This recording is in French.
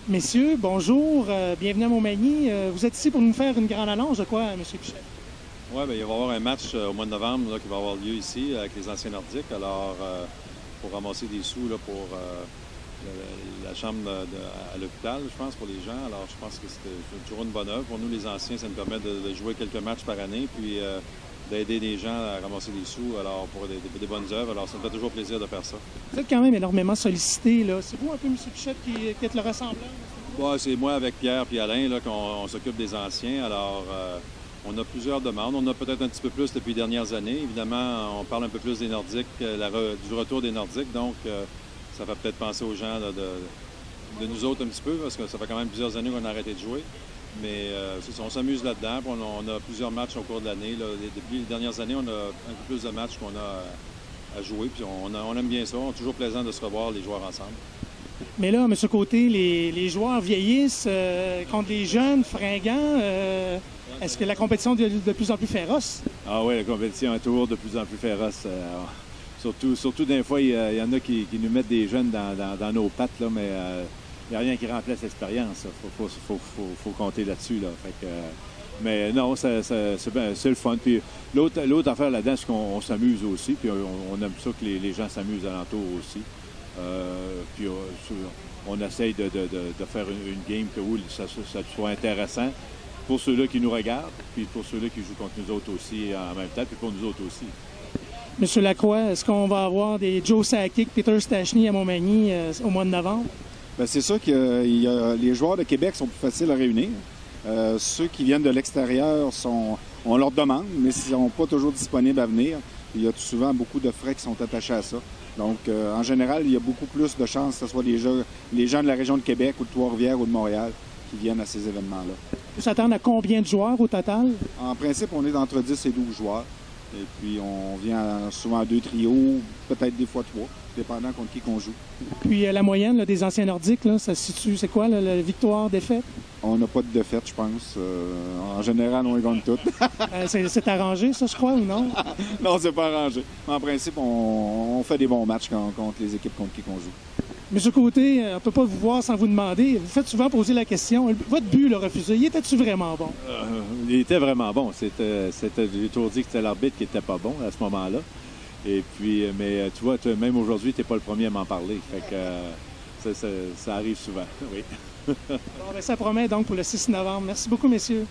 Messieurs, bonjour, bienvenue à Montmagny. Vous êtes ici pour nous faire une grande annonce de quoi, M. Pichette? Oui, il va y avoir un match au mois de novembre là, qui va avoir lieu ici avec les anciens Nordiques. Alors, pour ramasser des sous là, pour la chambre à l'hôpital, je pense, pour les gens. Alors, je pense que c'est toujours une bonne œuvre. Pour nous, les anciens, ça nous permet de jouer quelques matchs par année, puis d'aider les gens à ramasser des sous alors pour des bonnes œuvres. Alors, ça me fait toujours plaisir de faire ça. Vous êtes quand même énormément sollicité, là. C'est vous un peu, M. Pichette, qui êtes le ressemblant? Bon, c'est moi avec Pierre et Alain là, qu'on s'occupe des anciens. Alors, on a plusieurs demandes. On a peut-être un petit peu plus depuis les dernières années. Évidemment, on parle un peu plus des Nordiques, du retour des Nordiques. Donc, ça va peut-être penser aux gens là, de nous autres un petit peu, parce que ça fait quand même plusieurs années qu'on a arrêté de jouer. Mais on s'amuse là-dedans. On a plusieurs matchs au cours de l'année. Depuis les dernières années, on a un peu plus de matchs qu'on a à jouer. Puis on aime bien ça. C'est toujours plaisant de se revoir, les joueurs ensemble. Mais là, M. Côté, les joueurs vieillissent contre les jeunes, fringants. Est-ce que la compétition est de plus en plus féroce? Ah oui, la compétition est toujours de plus en plus féroce. Surtout des fois, il y en a qui nous mettent des jeunes dans nos pattes, là, mais il n'y a rien qui remplace l'expérience. Il faut compter là-dessus. Là. Mais non, c'est le fun. Puis l'autre affaire là-dedans, c'est qu'on s'amuse aussi. Puis on aime ça que les gens s'amusent alentour aussi. Puis on essaye de faire une game que oui, ça soit intéressant pour ceux-là qui nous regardent, puis pour ceux-là qui jouent contre nous autres aussi en même temps, puis pour nous autres aussi. Monsieur Lacroix, est-ce qu'on va avoir des Joe Sakic, Peter Stachny à Montmagny au mois de novembre? Bien, c'est sûr que les joueurs de Québec sont plus faciles à réunir. Ceux qui viennent de l'extérieur, on leur demande, mais ils ne sont pas toujours disponibles à venir. Il y a souvent beaucoup de frais qui sont attachés à ça. Donc, en général, il y a beaucoup plus de chances que ce soit les gens de la région de Québec ou de Trois-Rivières ou de Montréal qui viennent à ces événements-là. Vous s'attendez à combien de joueurs au total? En principe, on est entre 10 et 12 joueurs. Et puis, on vient souvent à 2 trios, peut-être des fois 3, dépendant contre qui qu'on joue. Puis, la moyenne là, des anciens Nordiques, là, ça se situe, c'est quoi, là, la victoire, défaite? On n'a pas de défaite, je pense. En général, on les gagne toutes. C'est arrangé, ça, je crois, ou non? Non, c'est pas arrangé. En principe, on fait des bons matchs contre les équipes contre qui qu'on joue. Monsieur Côté, on ne peut pas vous voir sans vous demander. Vous faites souvent poser la question. Votre but, le refusé, il était-tu vraiment bon? Il était vraiment bon. J'ai toujours dit que c'était l'arbitre qui était pas bon à ce moment-là. Et puis, mais tu vois, même aujourd'hui, tu n'es pas le premier à m'en parler. Fait que ça arrive souvent, oui. Bon, ben, ça promet donc pour le 6 novembre. Merci beaucoup, messieurs.